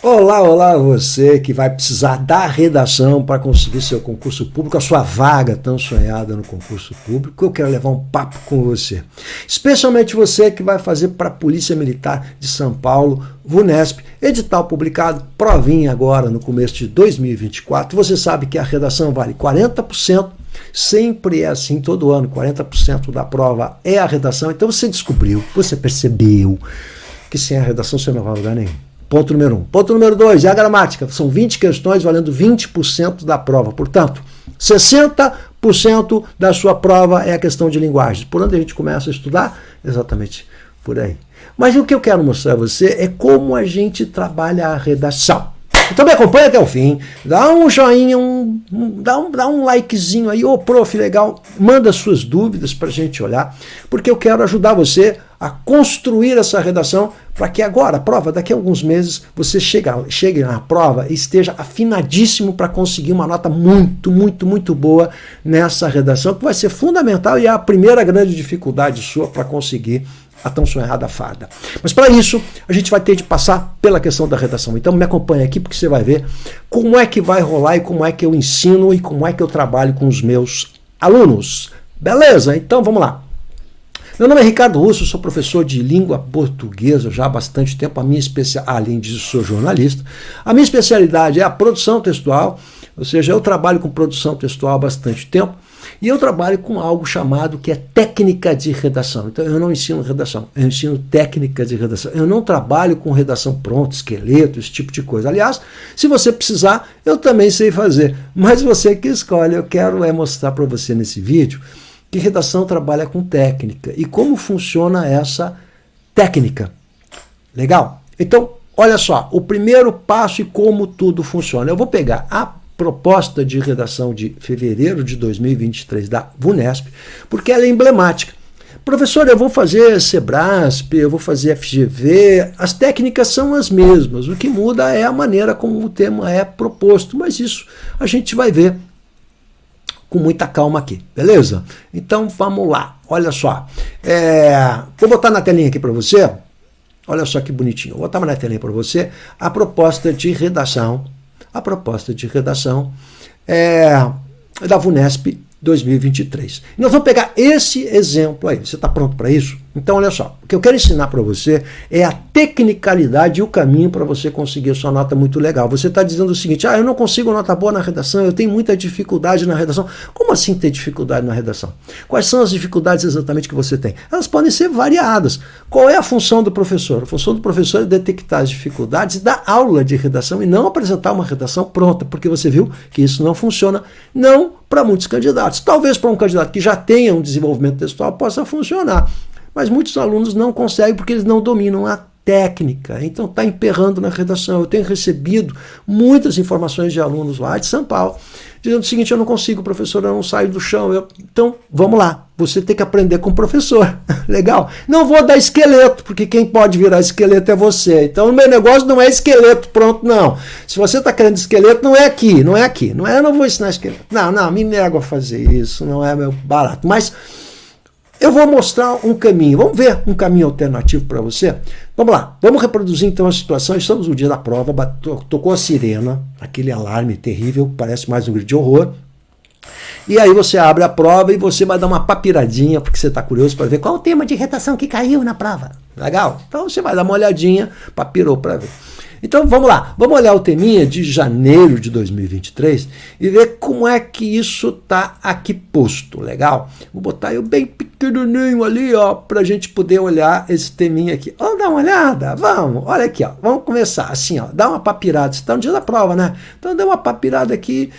Olá, olá, você que vai precisar da redação para conseguir seu concurso público, a sua vaga tão sonhada no concurso público. Eu quero levar um papo com você. Especialmente você que vai fazer para a Polícia Militar de São Paulo, VUNESP, edital publicado, provinha agora no começo de 2024. Você sabe que a redação vale 40%, sempre é assim todo ano, 40% da prova é a redação. Então você descobriu, você percebeu que sem a redação você não vai a lugar nenhum. Ponto número 1. Ponto número 2, é a gramática. São 20 questões valendo 20% da prova. Portanto, 60% da sua prova é a questão de linguagens. Por onde a gente começa a estudar? Exatamente por aí. Mas o que eu quero mostrar a você é como a gente trabalha a redação. Então me acompanha até o fim, dá um joinha, dá um likezinho aí, ô prof, legal, manda suas dúvidas para a gente olhar, porque eu quero ajudar você a construir essa redação para que agora, a prova, daqui a alguns meses, você chegue na prova e esteja afinadíssimo para conseguir uma nota muito boa nessa redação, que vai ser fundamental e é a primeira grande dificuldade sua para conseguir a tão sonhada farda. Mas para isso, a gente vai ter de passar pela questão da redação. Então me acompanha aqui porque você vai ver como é que vai rolar e como é que eu ensino e como é que eu trabalho com os meus alunos. Beleza? Então vamos lá. Meu nome é Ricardo Russo, sou professor de língua portuguesa já há bastante tempo. Além disso, sou jornalista. A minha especialidade é a produção textual, ou seja, eu trabalho com produção textual há bastante tempo. E eu trabalho com algo chamado que é técnica de redação. Então eu não ensino redação, eu ensino técnica de redação. Eu não trabalho com redação pronta, esqueleto, esse tipo de coisa. Aliás, se você precisar, eu também sei fazer. Mas você que escolhe, eu quero mostrar para você nesse vídeo que redação trabalha com técnica e como funciona essa técnica. Legal? Então, olha só, o primeiro passo e como tudo funciona. Eu vou pegar a proposta de redação de fevereiro de 2023 da VUNESP, porque ela é emblemática. Professor, eu vou fazer SEBRASP, eu vou fazer FGV, as técnicas são as mesmas, o que muda é a maneira como o tema é proposto, mas isso a gente vai ver com muita calma aqui, beleza? Então vamos lá, olha só, vou botar na telinha aqui para você, olha só que bonitinho, vou botar na telinha para você a proposta de redação. A proposta de redação da VUNESP 2023. E nós vamos pegar esse exemplo aí. Você está pronto para isso? Então, olha só. O que eu quero ensinar para você é a tecnicalidade e o caminho para você conseguir a sua nota muito legal. Você está dizendo o seguinte, eu não consigo nota boa na redação, eu tenho muita dificuldade na redação. Como assim ter dificuldade na redação? Quais são as dificuldades exatamente que você tem? Elas podem ser variadas. Qual é a função do professor? A função do professor é detectar as dificuldades e dar aula de redação e não apresentar uma redação pronta, porque você viu que isso não funciona, não para muitos candidatos. Talvez para um candidato que já tenha um desenvolvimento textual possa funcionar, mas muitos alunos não conseguem porque eles não dominam a técnica, então está emperrando na redação. Eu tenho recebido muitas informações de alunos lá de São Paulo, dizendo o seguinte, eu não consigo, professor, eu não saio do chão. Então, vamos lá, você tem que aprender com o professor, legal? Não vou dar esqueleto, porque quem pode virar esqueleto é você. Então, o meu negócio não é esqueleto, pronto, não. Se você está querendo esqueleto, não é aqui, eu não vou ensinar esqueleto. Não, me nego a fazer isso, não é meu barato, mas eu vou mostrar um caminho, vamos ver um caminho alternativo para você? Vamos lá, vamos reproduzir então a situação. Estamos no dia da prova, tocou a sirena, aquele alarme terrível, parece mais um grito de horror. E aí você abre a prova e você vai dar uma papiradinha, porque você está curioso para ver qual o tema de redação que caiu na prova. Legal? Então você vai dar uma olhadinha, papirou para ver. Então vamos lá, vamos olhar o teminha de janeiro de 2023 e ver como é que isso está aqui posto, legal? Vou botar eu bem pequenininho ali, ó, para a gente poder olhar esse teminha aqui. Vamos dar uma olhada? Vamos, olha aqui, ó, vamos começar assim, ó, dá uma papirada, você está no dia da prova, né? Então dá uma papirada aqui,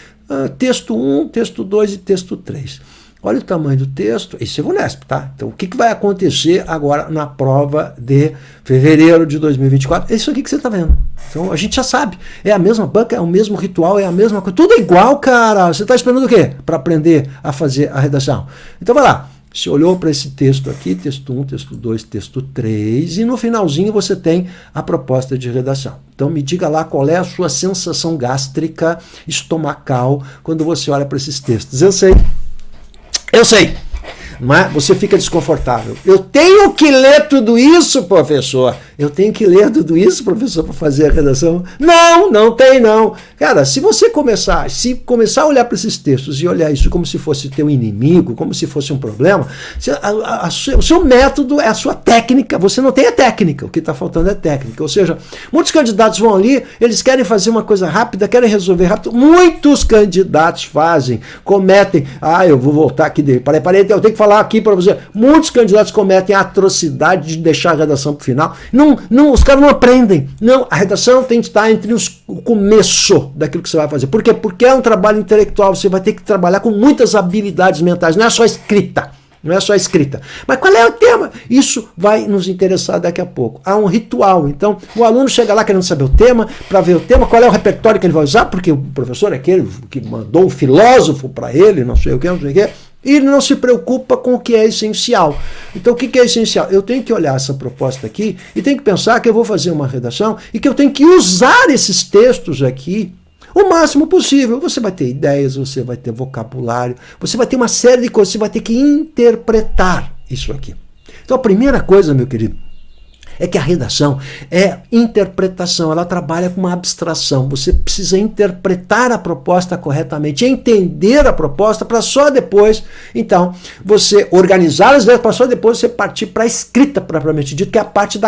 texto 1, texto 2 e texto 3. Olha o tamanho do texto, esse é o VUNESP, tá? Então, o que vai acontecer agora na prova de fevereiro de 2024? É isso aqui que você está vendo. Então, a gente já sabe. É a mesma banca, é o mesmo ritual, é a mesma coisa. Tudo é igual, cara. Você está esperando o quê? Para aprender a fazer a redação. Então, vai lá. Você olhou para esse texto aqui, texto 1, texto 2, texto 3, e no finalzinho você tem a proposta de redação. Então, me diga lá qual é a sua sensação gástrica, estomacal, quando você olha para esses textos. Eu sei. Mas você fica desconfortável. Eu tenho que ler tudo isso, professor. Eu tenho que ler tudo isso, professor, para fazer a redação? Não, não tem não. Cara, se você começar a olhar para esses textos e olhar isso como se fosse teu inimigo, como se fosse um problema, o seu método é a sua técnica. Você não tem a técnica, o que está faltando é técnica. Ou seja, muitos candidatos vão ali, eles querem fazer uma coisa rápida, querem resolver rápido. Muitos candidatos cometem, eu vou voltar aqui, parei, eu tenho que falar aqui para você, muitos candidatos cometem a atrocidade de deixar a redação para o final. Não, os caras não aprendem. Não, a redação tem que estar entre o começo daquilo que você vai fazer. Por quê? Porque é um trabalho intelectual, você vai ter que trabalhar com muitas habilidades mentais, não é só escrita. Não é só escrita. Mas qual é o tema? Isso vai nos interessar daqui a pouco. Há um ritual. Então, o aluno chega lá querendo saber o tema, para ver o tema, qual é o repertório que ele vai usar, porque o professor é aquele que mandou um filósofo para ele, não sei o que, não sei o que, e ele não se preocupa com o que é essencial. Então, o que é essencial? Eu tenho que olhar essa proposta aqui e tenho que pensar que eu vou fazer uma redação e que eu tenho que usar esses textos aqui o máximo possível. Você vai ter ideias, você vai ter vocabulário, você vai ter uma série de coisas, você vai ter que interpretar isso aqui. Então, a primeira coisa, meu querido, é que a redação é interpretação, ela trabalha com uma abstração. Você precisa interpretar a proposta corretamente, entender a proposta para só depois, então, você organizar as ideias para só depois você partir para a escrita propriamente dito, que é a parte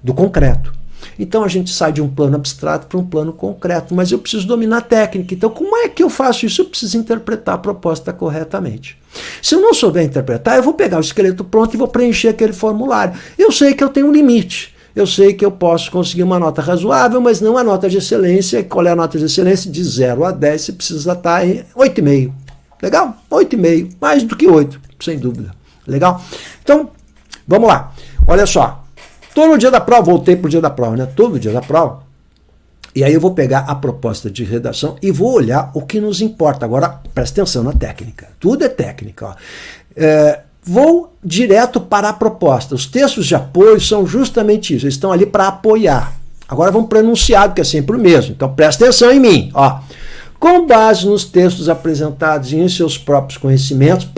do concreto. Então a gente sai de um plano abstrato para um plano concreto, mas eu preciso dominar a técnica. Então como é que eu faço isso? Eu preciso interpretar a proposta corretamente. Se eu não souber interpretar, eu vou pegar o esqueleto pronto e vou preencher aquele formulário. Eu sei que eu tenho um limite. Eu sei que eu posso conseguir uma nota razoável, mas não a nota de excelência. Qual é a nota de excelência? De 0 a 10, você precisa estar em 8,5. Legal? 8,5. Mais do que 8, sem dúvida. Legal? Então, vamos lá. Olha só. Todo dia da prova, voltei para o dia da prova, né? Todo dia da prova. E aí eu vou pegar a proposta de redação e vou olhar o que nos importa. Agora, presta atenção na técnica. Tudo é técnica. Ó. Vou direto para a proposta. Os textos de apoio são justamente isso. Eles estão ali para apoiar. Agora vamos para o enunciado, que é sempre o mesmo. Então presta atenção em mim. Ó. Com base nos textos apresentados e em seus próprios conhecimentos,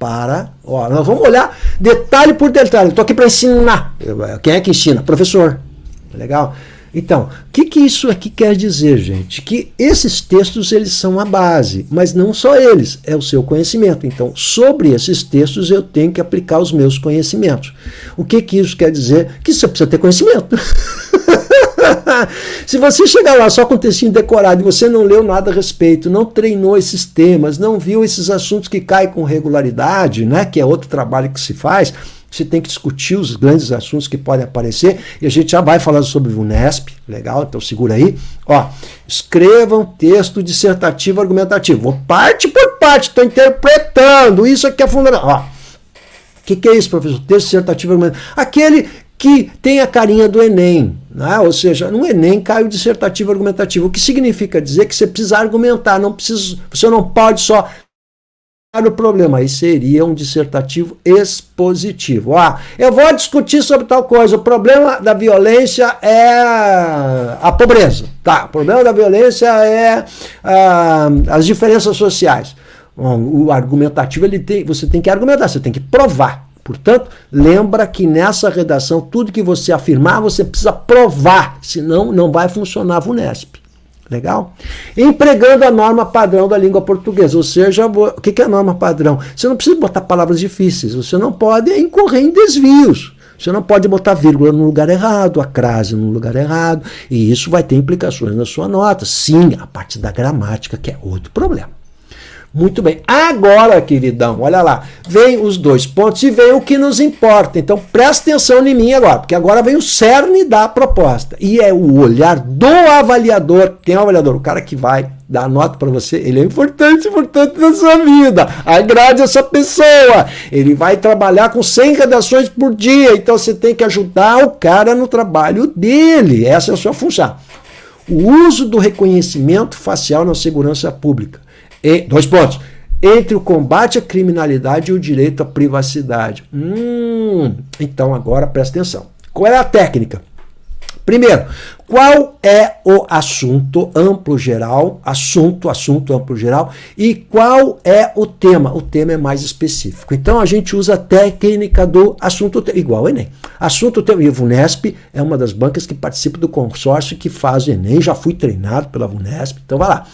nós vamos olhar detalhe por detalhe. Estou aqui para ensinar. Quem é que ensina? Professor. Legal? Então, o que isso aqui quer dizer, gente? Que esses textos, eles são a base, mas não só eles, é o seu conhecimento. Então, sobre esses textos, eu tenho que aplicar os meus conhecimentos. O que isso quer dizer? Que você precisa ter conhecimento. Se você chegar lá só com o textinho decorado e você não leu nada a respeito, não treinou esses temas, não viu esses assuntos que caem com regularidade, né, que é outro trabalho que se faz, você tem que discutir os grandes assuntos que podem aparecer, e a gente já vai falar sobre o VUNESP, legal? Então segura aí. Ó, escreva um texto dissertativo argumentativo. Vou parte por parte, estou interpretando, isso aqui é fundamental. Ó, o que é isso, professor? Texto dissertativo argumentativo. Aquele que tem a carinha do Enem, né? Ou seja, no Enem cai o dissertativo argumentativo, o que significa dizer que você precisa argumentar, você não pode só o problema, aí seria um dissertativo expositivo. Eu vou discutir sobre tal coisa, o problema da violência é a pobreza, tá? O problema da violência é as diferenças sociais. Bom, o argumentativo, você tem que argumentar, você tem que provar. Portanto, lembra que nessa redação, tudo que você afirmar, você precisa provar, senão não vai funcionar a VUNESP. Legal? Empregando a norma padrão da língua portuguesa, ou seja, o que é a norma padrão? Você não precisa botar palavras difíceis, você não pode incorrer em desvios, você não pode botar vírgula no lugar errado, a crase no lugar errado, e isso vai ter implicações na sua nota. Sim, a parte da gramática, que é outro problema. Muito bem. Agora, queridão, olha lá, vem os 2 pontos e vem o que nos importa. Então, presta atenção em mim agora, porque agora vem o cerne da proposta. E é o olhar do avaliador. Quem é o avaliador? O cara que vai dar nota para você. Ele é importante na sua vida. Agrade essa pessoa. Ele vai trabalhar com 100 redações por dia. Então, você tem que ajudar o cara no trabalho dele. Essa é a sua função. O uso do reconhecimento facial na segurança pública. 2 pontos. Entre o combate à criminalidade e o direito à privacidade. Então agora presta atenção. Qual é a técnica? Primeiro, qual é o assunto amplo geral, assunto amplo geral, e qual é o tema? O tema é mais específico. Então a gente usa a técnica do assunto tema, igual o Enem. Assunto tema, e a VUNESP é uma das bancas que participa do consórcio que faz o Enem, já fui treinado pela VUNESP, então vai lá.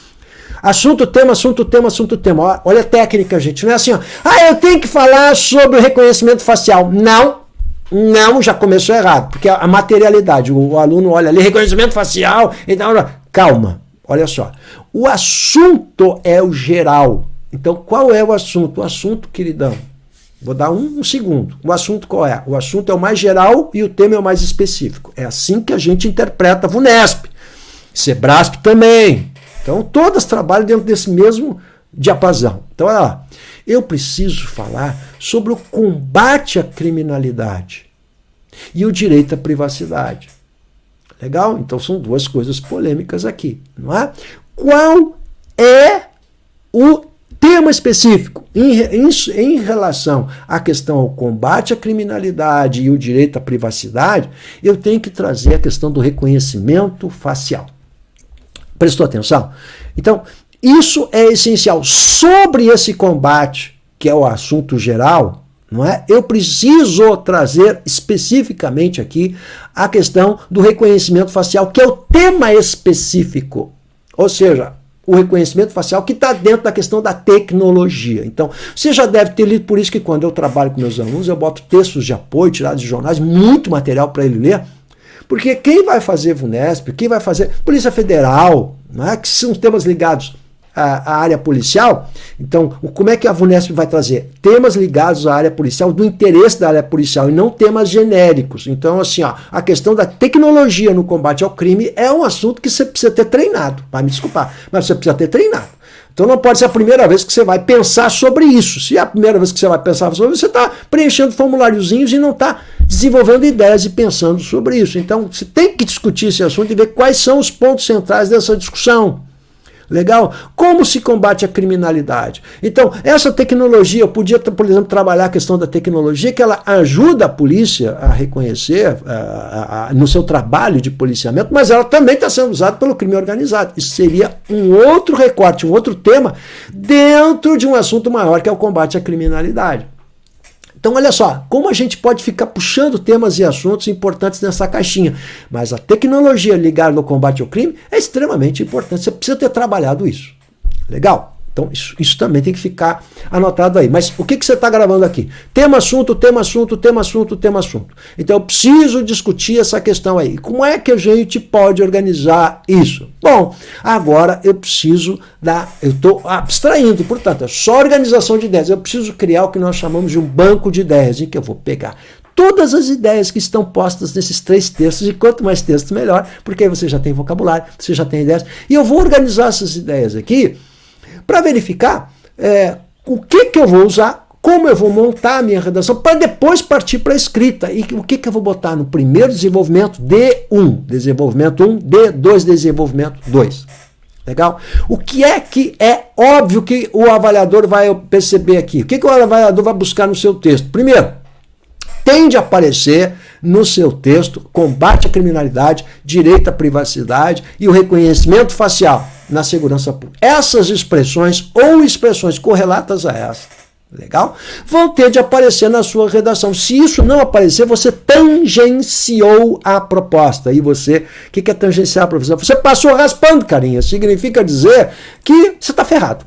Assunto, tema, assunto, tema, assunto, tema. Olha a técnica, gente, não é assim, ó. Eu tenho que falar sobre o reconhecimento facial. Não, já começou errado, porque a materialidade, o aluno olha ali, reconhecimento facial, então, calma, olha só, o assunto é o geral, então qual é o assunto? O assunto, queridão, vou dar um segundo, o assunto qual é? O assunto é o mais geral e o tema é o mais específico, é assim que a gente interpreta a VUNESP, SEBRASP também, então todas trabalham dentro desse mesmo diapasão, então olha lá. Eu preciso falar sobre o combate à criminalidade e o direito à privacidade. Legal? Então são duas coisas polêmicas aqui, não é? Qual é o tema específico em relação à questão ao combate à criminalidade e o direito à privacidade? Eu tenho que trazer a questão do reconhecimento facial. Prestou atenção? Então, isso é essencial. Sobre esse combate, que é o assunto geral, não é? Eu preciso trazer especificamente aqui a questão do reconhecimento facial, que é o tema específico. Ou seja, o reconhecimento facial que está dentro da questão da tecnologia. Então, você já deve ter lido, por isso que quando eu trabalho com meus alunos, eu boto textos de apoio, tirados de jornais, muito material para ele ler, porque quem vai fazer VUNESP, quem vai fazer Polícia Federal, não é? Que são temas ligados a área policial, então como é que a VUNESP vai trazer? Temas ligados à área policial, do interesse da área policial e não temas genéricos. Então assim, ó, a questão da tecnologia no combate ao crime é um assunto que você precisa ter treinado, vai me desculpar, mas você precisa ter treinado. Então não pode ser a primeira vez que você vai pensar sobre isso. Se é a primeira vez que você vai pensar sobre isso, você está preenchendo formuláriozinhos e não está desenvolvendo ideias e pensando sobre isso. Então você tem que discutir esse assunto e ver quais são os pontos centrais dessa discussão. Legal? Como se combate a criminalidade? Então, essa tecnologia, eu podia, por exemplo, trabalhar a questão da tecnologia, que ela ajuda a polícia a reconhecer no seu trabalho de policiamento, mas ela também está sendo usada pelo crime organizado. Isso seria um outro recorte, um outro tema, dentro de um assunto maior, que é o combate à criminalidade. Então, olha só, como a gente pode ficar puxando temas e assuntos importantes nessa caixinha. Mas a tecnologia ligada ao combate ao crime é extremamente importante. Você precisa ter trabalhado isso. Legal? Então, isso também tem que ficar anotado aí. Mas o que você está gravando aqui? Tema, assunto, tema, assunto, tema, assunto, tema, assunto. Então, eu preciso discutir essa questão aí. Como é que a gente pode organizar isso? Bom, agora eu preciso eu estou abstraindo, portanto, é só organização de ideias. Eu preciso criar o que nós chamamos de um banco de ideias, em que eu vou pegar todas as ideias que estão postas nesses 3 textos, e quanto mais textos, melhor, porque aí você já tem vocabulário, você já tem ideias, e eu vou organizar essas ideias aqui para verificar o que eu vou usar, como eu vou montar a minha redação, para depois partir para a escrita. E o que eu vou botar no primeiro desenvolvimento? D1, desenvolvimento 1, D2, desenvolvimento 2. Legal? O que é óbvio que o avaliador vai perceber aqui? O que o avaliador vai buscar no seu texto? Primeiro, tende a aparecer no seu texto combate à criminalidade, direito à privacidade e o reconhecimento facial na segurança pública. Essas expressões ou expressões correlatas a essa, legal? Vão ter de aparecer na sua redação. Se isso não aparecer, você tangenciou a proposta. E você, o que é tangenciar, professor? Você passou raspando, carinha. Significa dizer que você está ferrado.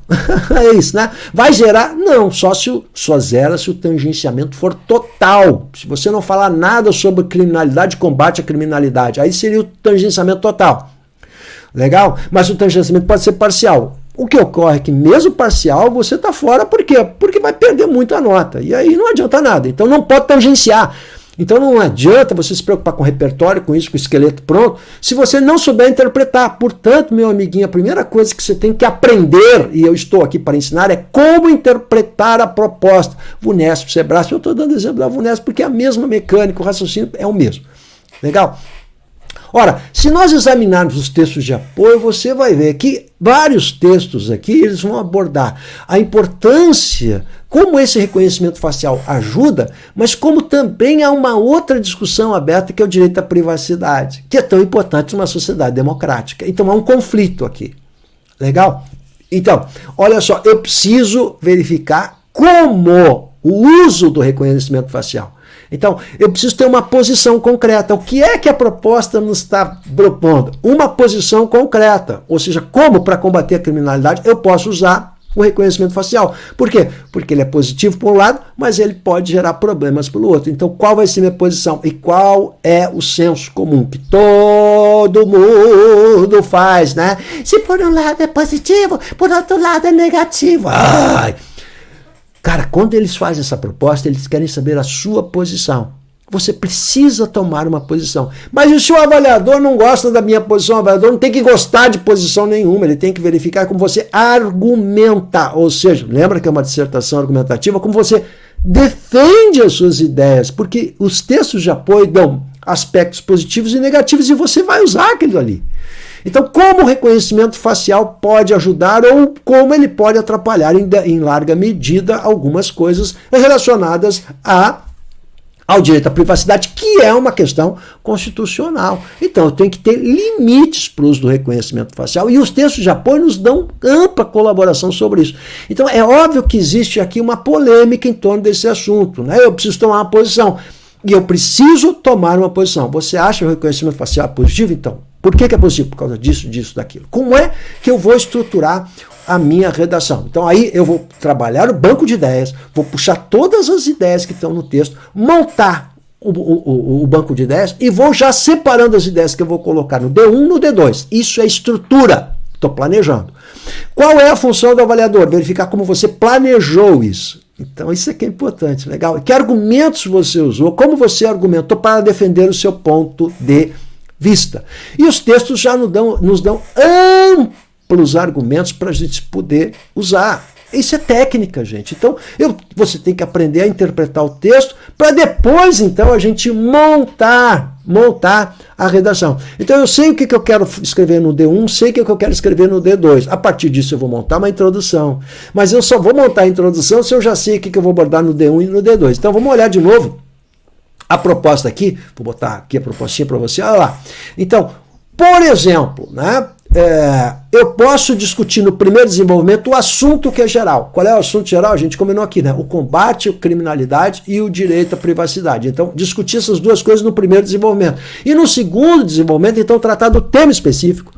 É isso, né? Vai zerar? Não, só zera se o tangenciamento for total. Se você não falar nada sobre criminalidade, combate à criminalidade, aí seria o tangenciamento total. Legal? Mas o tangenciamento pode ser parcial. O que ocorre é que mesmo parcial você está fora, por quê? Porque vai perder muito a nota. E aí não adianta nada. Então não pode tangenciar. Então não adianta você se preocupar com o repertório, com isso, com o esqueleto pronto, se você não souber interpretar. Portanto, meu amiguinho, a primeira coisa que você tem que aprender, e eu estou aqui para ensinar, é como interpretar a proposta. VUNESP, SEBRASP, eu estou dando exemplo da VUNESP porque é a mesma mecânica, o raciocínio é o mesmo. Legal? Ora, se nós examinarmos os textos de apoio, você vai ver que vários textos aqui, eles vão abordar a importância como esse reconhecimento facial ajuda, mas como também há uma outra discussão aberta, que é o direito à privacidade, que é tão importante numa sociedade democrática. Então há um conflito aqui. Legal? Então, olha só, eu preciso verificar como o uso do reconhecimento facial. Então, eu preciso ter uma posição concreta. O que é que a proposta nos está propondo? Uma posição concreta. Ou seja, como para combater a criminalidade eu posso usar o reconhecimento facial. Por quê? Porque ele é positivo por um lado, mas ele pode gerar problemas pelo outro. Então, qual vai ser minha posição? E qual é o senso comum que todo mundo faz, né? Se por um lado é positivo, por outro lado é negativo. Ai! Cara, quando eles fazem essa proposta, eles querem saber a sua posição. Você precisa tomar uma posição. Mas se o avaliador não gosta da minha posição, o avaliador não tem que gostar de posição nenhuma, ele tem que verificar como você argumenta. Ou seja, lembra que é uma dissertação argumentativa, como você defende as suas ideias, porque os textos de apoio dão aspectos positivos e negativos e você vai usar aquilo ali. Então, como o reconhecimento facial pode ajudar ou como ele pode atrapalhar em larga medida algumas coisas relacionadas ao direito à privacidade, que é uma questão constitucional. Então, eu tenho que ter limites para o uso do reconhecimento facial e os textos de apoio nos dão ampla colaboração sobre isso. Então, é óbvio que existe aqui uma polêmica em torno desse assunto, né? Eu preciso tomar uma posição e eu preciso tomar uma posição. Você acha o reconhecimento facial positivo? Então, por que é positivo? Por causa disso, disso, daquilo. Como é que eu vou estruturar a minha redação? Então aí eu vou trabalhar o banco de ideias, vou puxar todas as ideias que estão no texto, montar o banco de ideias e vou já separando as ideias que eu vou colocar no D1 no D2. Isso é estrutura. Estou planejando. Qual é a função do avaliador? Verificar como você planejou isso. Então isso aqui é importante, legal. Que argumentos você usou, como você argumentou para defender o seu ponto de vista. E os textos já nos dão amplos argumentos para a gente poder usar. Isso é técnica, gente. Então, você tem que aprender a interpretar o texto para depois, então, a gente montar a redação. Então, eu sei o que eu quero escrever no D1, sei o que eu quero escrever no D2. A partir disso, eu vou montar uma introdução. Mas eu só vou montar a introdução se eu já sei o que eu vou abordar no D1 e no D2. Então, vamos olhar de novo a proposta aqui. Vou botar aqui a propostinha para você. Olha lá. Então, por exemplo, né? Eu posso discutir no primeiro desenvolvimento o assunto que é geral. Qual é o assunto geral? A gente combinou aqui, né? O combate à criminalidade e o direito à privacidade. Então, discutir essas duas coisas no primeiro desenvolvimento. E no segundo desenvolvimento, então, tratar do tema específico,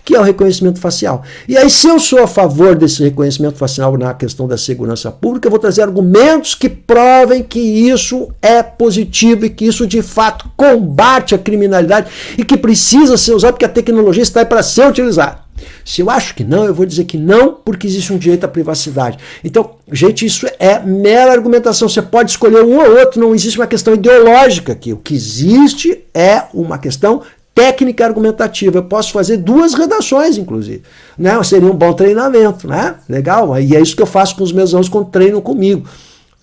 que é o reconhecimento facial. E aí, se eu sou a favor desse reconhecimento facial na questão da segurança pública, eu vou trazer argumentos que provem que isso é positivo e que isso, de fato, combate a criminalidade e que precisa ser usado porque a tecnologia está aí para ser utilizada. Se eu acho que não, eu vou dizer que não, porque existe um direito à privacidade. Então, gente, isso é mera argumentação. Você pode escolher um ou outro, não existe uma questão ideológica aqui. O que existe é uma questão técnica argumentativa. Eu posso fazer duas redações, inclusive. Né? Seria um bom treinamento, né? Legal? E é isso que eu faço com os meus alunos quando treinam comigo.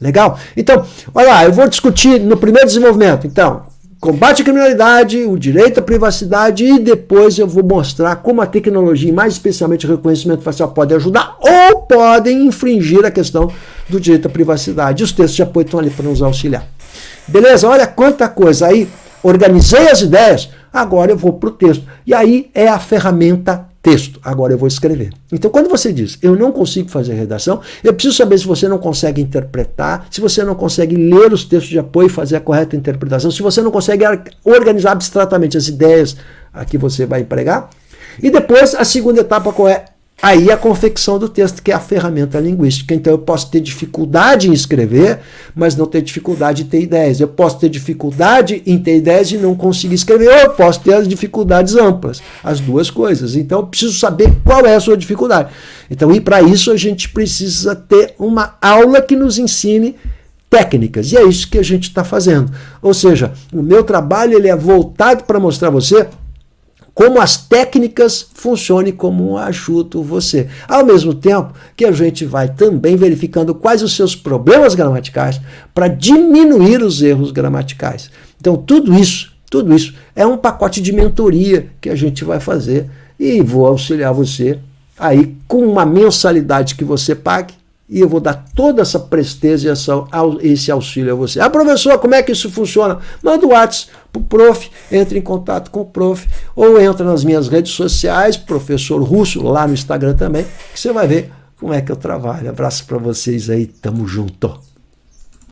Legal? Então, olha lá, eu vou discutir no primeiro desenvolvimento, então, combate à criminalidade, o direito à privacidade e depois eu vou mostrar como a tecnologia, e mais especialmente o reconhecimento facial, pode ajudar ou podem infringir a questão do direito à privacidade. E os textos de apoio estão ali para nos auxiliar. Beleza? Olha quanta coisa. Aí, organizei as ideias, agora eu vou para o texto. E aí é a ferramenta texto. Agora eu vou escrever. Então, quando você diz, eu não consigo fazer redação, eu preciso saber se você não consegue interpretar, se você não consegue ler os textos de apoio e fazer a correta interpretação, se você não consegue organizar abstratamente as ideias a que você vai empregar. E depois, a segunda etapa, qual é? Aí a confecção do texto, que é a ferramenta linguística. Então eu posso ter dificuldade em escrever, mas não ter dificuldade em ter ideias. Eu posso ter dificuldade em ter ideias e não conseguir escrever. Ou eu posso ter as dificuldades amplas. As duas coisas. Então eu preciso saber qual é a sua dificuldade. Então, e para isso a gente precisa ter uma aula que nos ensine técnicas. E é isso que a gente está fazendo. Ou seja, o meu trabalho ele é voltado para mostrar a você como as técnicas funcionam e como ajudam você. Ao mesmo tempo que a gente vai também verificando quais os seus problemas gramaticais para diminuir os erros gramaticais. Então, tudo isso é um pacote de mentoria que a gente vai fazer e vou auxiliar você aí com uma mensalidade que você pague e eu vou dar toda essa presteza e esse auxílio a você. Ah, professor, como é que isso funciona? Manda o WhatsApp para o prof, entre em contato com o prof, ou entra nas minhas redes sociais, professor Russo, lá no Instagram também, que você vai ver como é que eu trabalho. Abraço para vocês aí, tamo junto.